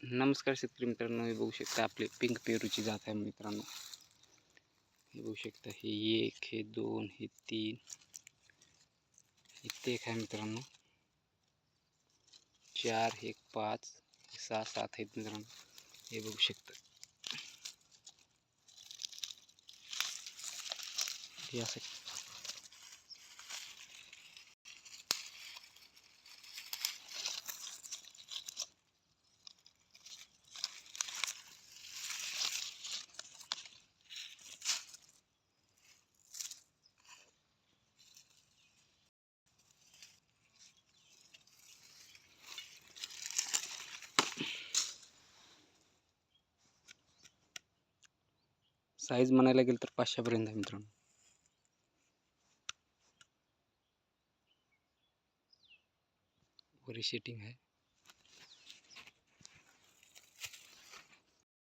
नमस्कार शेतकरी मित्रांनो, हे बघू शकता आपले पिंक पेरूची जात आहे मित्रांनो. हे बघू शकता, हे 1, हे 2, हे 3, इथे एक आहे मित्रांनो, 4, हे 5, 6, 7 आहेत मित्रांनो. हे बघू शकता, हे असं साईज म्हणायला गेलं तर 500 पर्यंत आहे मित्रांनो. वरी सेटिंग आहे.